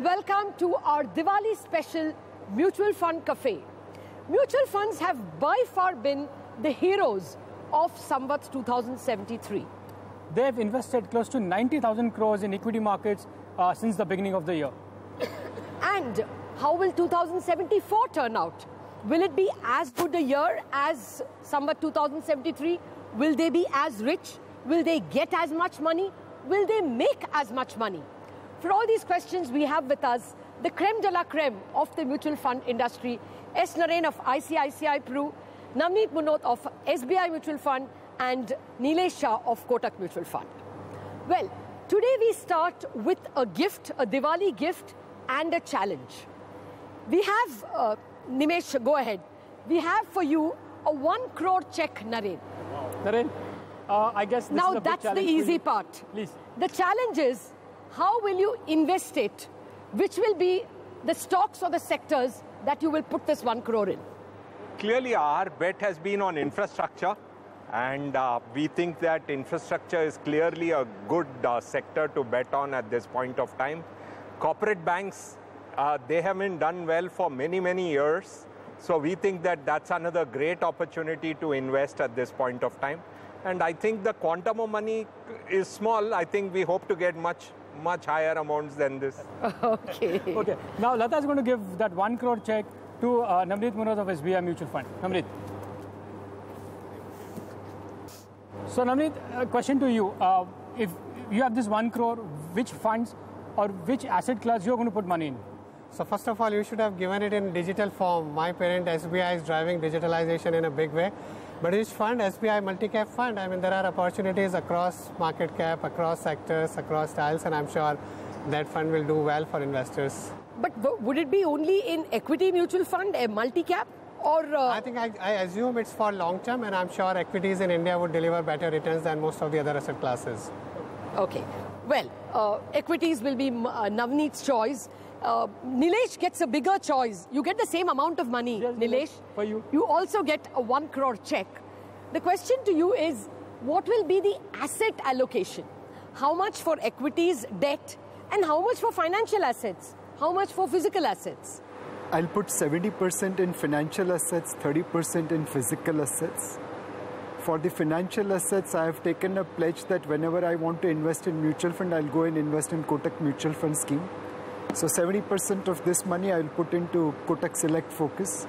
welcome to our Diwali special Mutual Fund Cafe. Mutual funds have by far been the heroes of Samvat 2073. They have invested close to 90,000 crores in equity markets since the beginning of the year. And how will 2074 turn out? Will it be as good a year as Samvat 2073? Will they be as rich? Will they get as much money? Will they make as much money? For all these questions, we have with us the creme de la creme of the mutual fund industry, S. Narain of ICICI Pru, Navneet Munot of SBI Mutual Fund, and Nilesh Shah of Kotak Mutual Fund. Well, today we start with a gift, a Diwali gift, and a challenge. We have, Nimesh, go ahead. We have for you a 1 crore check, Narain. Wow. Narain, I guess this now is a big that's the easy part. Please. The challenge is, how will you invest it? Which will be the stocks or the sectors that you will put this 1 crore in? Clearly, our bet has been on infrastructure, and we think that infrastructure is clearly a good sector to bet on at this point of time. Corporate banks, they haven't done well for many, many years. So we think that that's another great opportunity to invest at this point of time. And I think the quantum of money is small. I think we hope to get much higher amounts than this. Okay. Okay. Now, Lata is going to give that 1 crore check to Navneet Munot of SBI Mutual Fund. Navneet. So, Navneet, a question to you. If you have this 1 crore, which funds or which asset class you're going to put money in? So first of all, you should have given it in digital form. My parent SBI is driving digitalization in a big way. But which fund? SBI multi-cap fund. I mean, there are opportunities across market cap, across sectors, across styles, and I'm sure that fund will do well for investors. But would it be only in equity mutual fund, a multi-cap? Or I think I assume it's for long term, and I'm sure equities in India would deliver better returns than most of the other asset classes. Okay. Well, equities will be Navneet's choice. Nilesh gets a bigger choice. You get the same amount of money, yes, Nilesh. For you. You also get a 1 crore check. The question to you is, what will be the asset allocation? How much for equities, debt, and how much for financial assets? How much for physical assets? I'll put 70% in financial assets, 30% in physical assets. For the financial assets, I have taken a pledge that whenever I want to invest in mutual fund, I'll go and invest in Kotak Mutual Fund scheme. So 70% of this money I will put into Kotak Select Focus.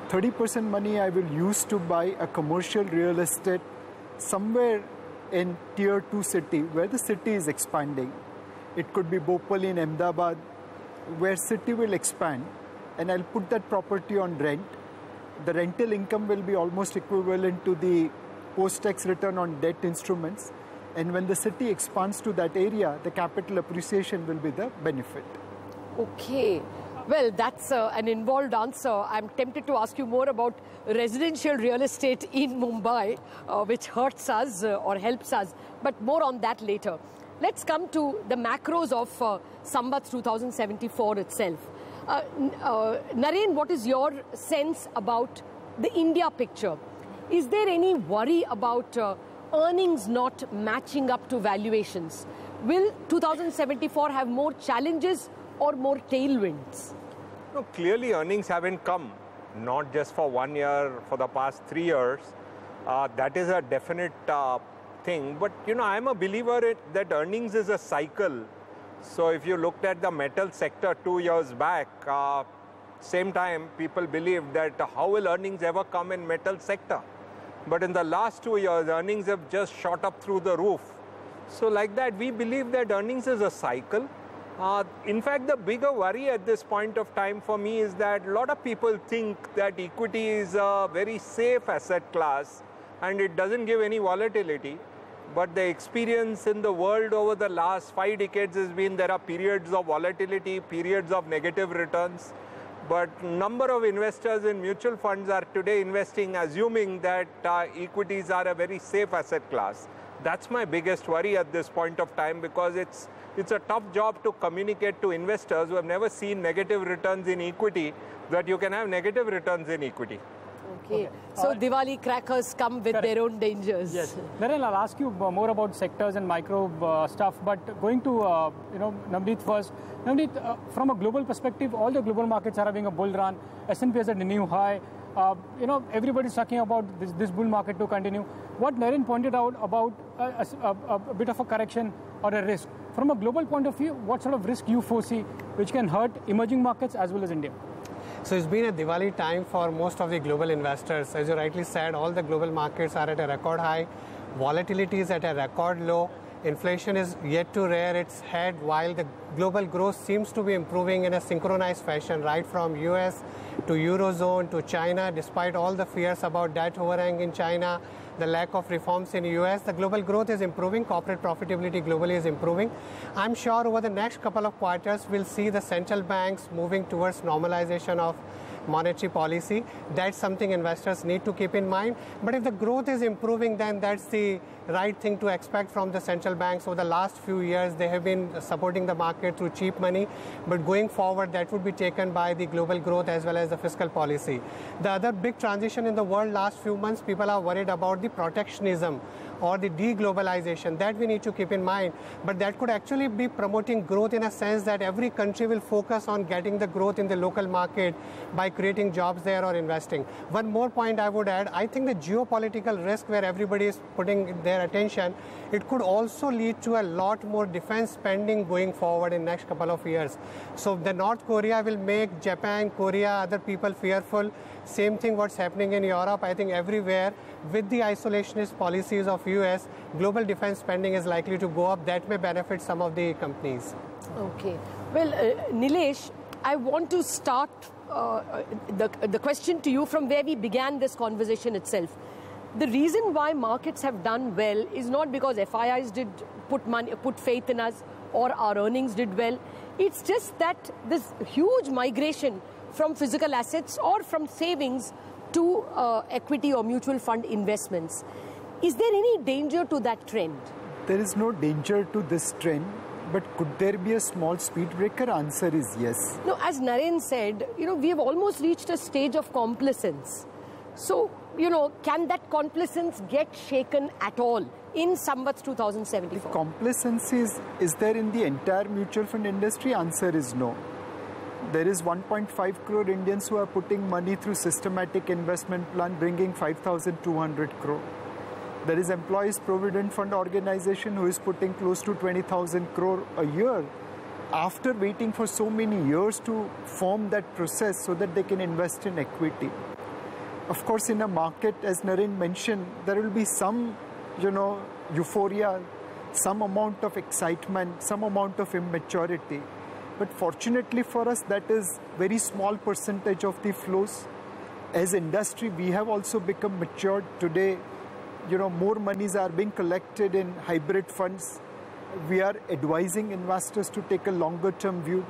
30% money I will use to buy a commercial real estate somewhere in tier 2 city where the city is expanding. It could be Bhopal in Ahmedabad where city will expand, and I'll put that property on rent. The rental income will be almost equivalent to the post-tax return on debt instruments. And when the city expands to that area, the capital appreciation will be the benefit. Okay. Well, that's an involved answer. I'm tempted to ask you more about residential real estate in Mumbai, which hurts us or helps us, but more on that later. Let's come to the macros of Samvat 2074 itself. Narain, what is your sense about the India picture? Is there any worry about earnings not matching up to valuations? Will 2074 have more challenges or more tailwinds? No, clearly earnings haven't come, not just for 1 year, for the past 3 years. That is a definite thing. But, you know, I'm a believer that earnings is a cycle. So if you looked at the metal sector 2 years back, same time people believed that how will earnings ever come in metal sector? But in the last 2 years, earnings have just shot up through the roof. So like that, we believe that earnings is a cycle. In fact, the bigger worry at this point of time for me is that a lot of people think that equity is a very safe asset class and it doesn't give any volatility. But the experience in the world over the last 5 decades has been there are periods of volatility, periods of negative returns. But number of investors in mutual funds are today investing assuming that equities are a very safe asset class. That's my biggest worry at this point of time, because it's a tough job to communicate to investors who have never seen negative returns in equity that you can have negative returns in equity. Okay. So Diwali crackers come with their own dangers. Yes. Naren, I'll ask you more about sectors and micro stuff, but going to Navneet first. Navneet, from a global perspective, all the global markets are having a bull run. S&P is at a new high. Everybody's talking about this bull market to continue. What Naren pointed out about a bit of a correction or a risk. From a global point of view, what sort of risk you foresee which can hurt emerging markets as well as India? So it's been a Diwali time for most of the global investors. As you rightly said, all the global markets are at a record high. Volatility is at a record low. Inflation is yet to rear its head, while the global growth seems to be improving in a synchronized fashion, right from US to Eurozone to China. Despite all the fears about debt overhang in China, the lack of reforms in US, the global growth is improving, corporate profitability globally is improving. I'm sure over the next couple of quarters, we'll see the central banks moving towards normalization of monetary policy. That's something investors need to keep in mind. But if the growth is improving, then that's the right thing to expect from the central banks. Over the last few years, they have been supporting the market through cheap money. But going forward, that would be taken by the global growth as well as the fiscal policy. The other big transition in the world last few months, people are worried about the protectionism or the deglobalization. That we need to keep in mind. But that could actually be promoting growth in a sense that every country will focus on getting the growth in the local market by creating jobs there or investing. One more point I would add, I think the geopolitical risk where everybody is putting their attention, it could also lead to a lot more defense spending going forward in next couple of years. So the North Korea will make Japan, Korea, other people fearful. Same thing what's happening in Europe. I think everywhere with the isolationist policies of US, global defense spending is likely to go up. That may benefit some of the companies. Okay. Well, Nilesh, I want to start the question to you from where we began this conversation itself. The reason why markets have done well is not because FIIs did put faith in us or our earnings did well. It's just that this huge migration from physical assets or from savings to equity or mutual fund investments. Is there any danger to that trend? There is no danger to this trend. But could there be a small speed breaker? Answer is yes. No, as Naren said, we have almost reached a stage of complacence. So, can that complacence get shaken at all in Samvat 2074? The complacency is there in the entire mutual fund industry? Answer is no. There is 1.5 crore Indians who are putting money through systematic investment plan, bringing 5,200 crore. There is Employees Provident Fund Organization who is putting close to 20,000 crore a year after waiting for so many years to form that process so that they can invest in equity. Of course, in a market, as Naren mentioned, there will be some, euphoria, some amount of excitement, some amount of immaturity. But fortunately for us, that is very small percentage of the flows. As industry, we have also become matured today. More monies are being collected in hybrid funds. We are advising investors to take a longer term view.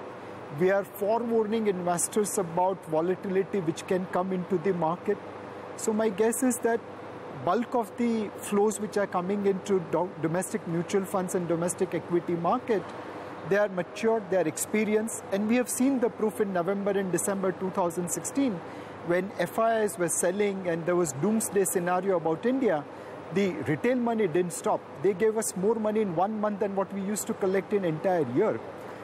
We are forewarning investors about volatility which can come into the market. So my guess is that bulk of the flows which are coming into domestic mutual funds and domestic equity market, they are matured, they are experienced, and we have seen the proof in November and December 2016 when FIIs were selling and there was doomsday scenario about India. The retail money didn't stop. They gave us more money in 1 month than what we used to collect in entire year.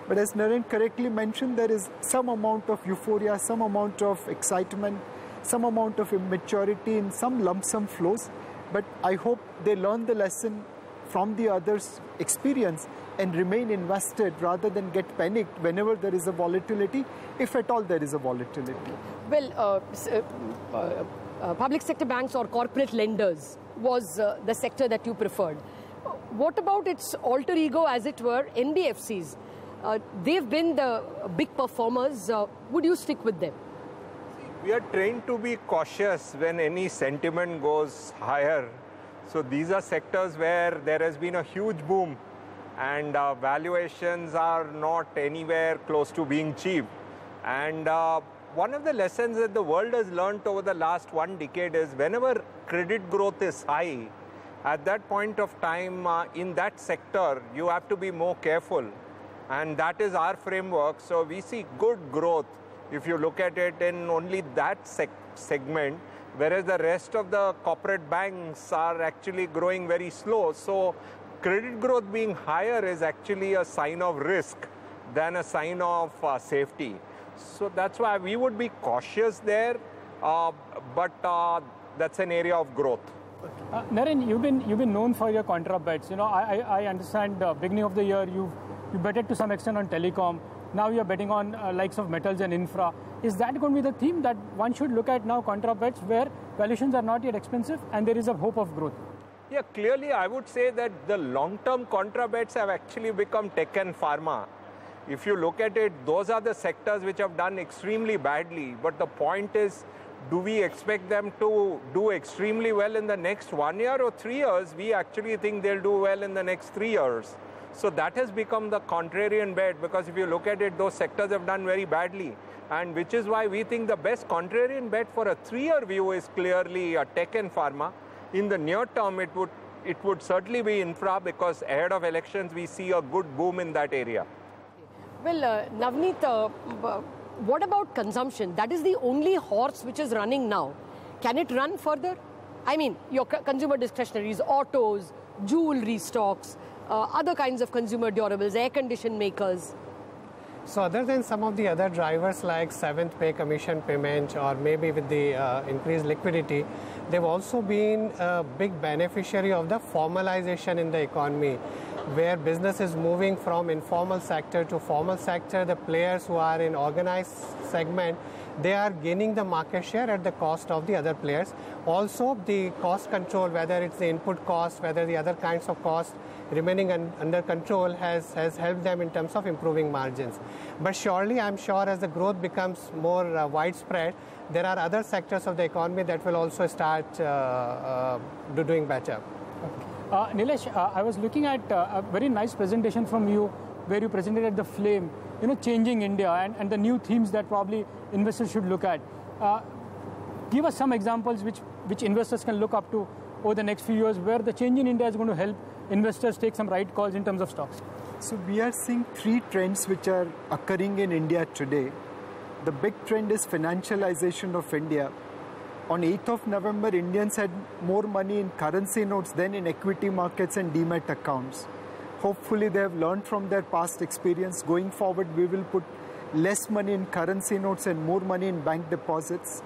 But as Naren correctly mentioned, there is some amount of euphoria, some amount of excitement, some amount of immaturity in some lump sum flows. But I hope they learn the lesson from the others' experience and remain invested rather than get panicked whenever there is a volatility, if at all there is a volatility. Well, public sector banks or corporate lenders was the sector that you preferred. What about its alter ego, as it were, NBFCs? They've been the big performers. Would you stick with them? We are trained to be cautious when any sentiment goes higher. So these are sectors where there has been a huge boom and valuations are not anywhere close to being cheap. And one of the lessons that the world has learned over the last 1 decade is whenever credit growth is high, at that point of time in that sector, you have to be more careful. And that is our framework. So we see good growth if you look at it in only that segment, whereas the rest of the corporate banks are actually growing very slow. So credit growth being higher is actually a sign of risk than a sign of safety. So that's why we would be cautious there, but that's an area of growth. Naren, you've been known for your contra bets. You know, I understand beginning of the year you betted to some extent on telecom. Now you're betting on likes of metals and infra. Is that going to be the theme that one should look at now, contra bets, where valuations are not yet expensive and there is a hope of growth? Yeah, clearly I would say that the long-term contra bets have actually become tech and pharma. If you look at it, those are the sectors which have done extremely badly. But the point is, do we expect them to do extremely well in the next 1 year or 3 years? We actually think they'll do well in the next 3 years. So that has become the contrarian bet, because if you look at it, those sectors have done very badly. And which is why we think the best contrarian bet for a 3-year view is clearly tech and pharma. In the near term, it would certainly be infra, because ahead of elections, we see a good boom in that area. Well, Navneet, what about consumption? That is the only horse which is running now. Can it run further? I mean, your consumer discretionaries, autos, jewelry stocks, other kinds of consumer durables, air condition makers. So other than some of the other drivers like 7th pay commission payment, or maybe with the increased liquidity, they've also been a big beneficiary of the formalization in the economy, where business is moving from informal sector to formal sector. The players who are in organized segment, they are gaining the market share at the cost of the other players. Also, the cost control, whether it's the input cost, whether the other kinds of costs remaining under control, has helped them in terms of improving margins. But surely, I'm sure as the growth becomes more widespread, there are other sectors of the economy that will also start doing better. Nilesh, I was looking at a very nice presentation from you where you presented at the Flame, you know, changing India and the new themes that probably investors should look at. Give us some examples which investors can look up to over the next few years, where the change in India is going to help investors take some right calls in terms of stocks. So we are seeing 3 trends which are occurring in India today. The big trend is financialization of India. On 8th of November, Indians had more money in currency notes than in equity markets and demat accounts. Hopefully, they have learned from their past experience. Going forward, we will put less money in currency notes and more money in bank deposits.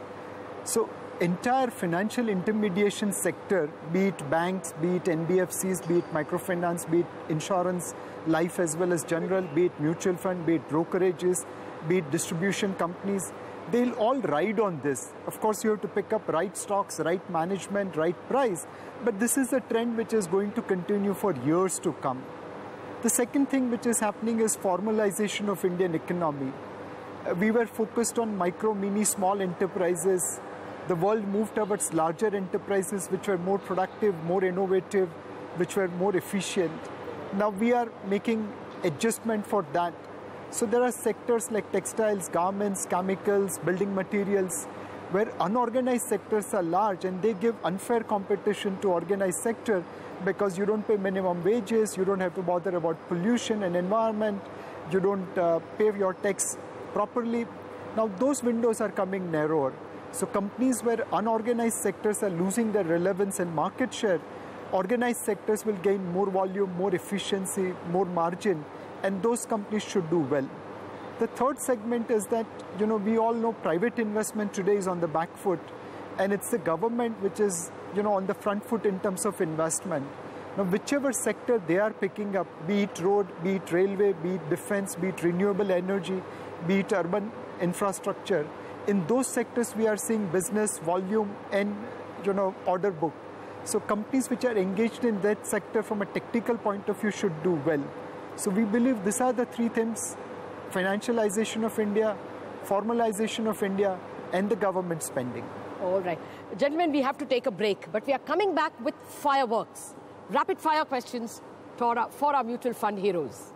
So, entire financial intermediation sector, be it banks, be it NBFCs, be it microfinance, be it insurance, life as well as general, be it mutual fund, be it brokerages, be it distribution companies, they'll all ride on this. Of course, you have to pick up right stocks, right management, right price. But this is a trend which is going to continue for years to come. The second thing which is happening is formalization of Indian economy. We were focused on micro, mini, small enterprises. The world moved towards larger enterprises which were more productive, more innovative, which were more efficient. Now we are making adjustment for that. So there are sectors like textiles, garments, chemicals, building materials, where unorganized sectors are large and they give unfair competition to organized sector, because you don't pay minimum wages, you don't have to bother about pollution and environment, you don't pay your tax properly. Now those windows are coming narrower. So companies where unorganized sectors are losing their relevance and market share, organized sectors will gain more volume, more efficiency, more margin, and those companies should do well. The third segment is that, you know, we all know private investment today is on the back foot, and it's the government which is, you know, on the front foot in terms of investment. Now, whichever sector they are picking up, be it road, be it railway, be it defense, be it renewable energy, be it urban infrastructure, in those sectors we are seeing business volume and, you know, order book. So companies which are engaged in that sector from a technical point of view should do well. So we believe these are the 3 themes: financialization of India, formalization of India, and the government spending. All right. Gentlemen, we have to take a break, but we are coming back with fireworks. Rapid fire questions for our mutual fund heroes.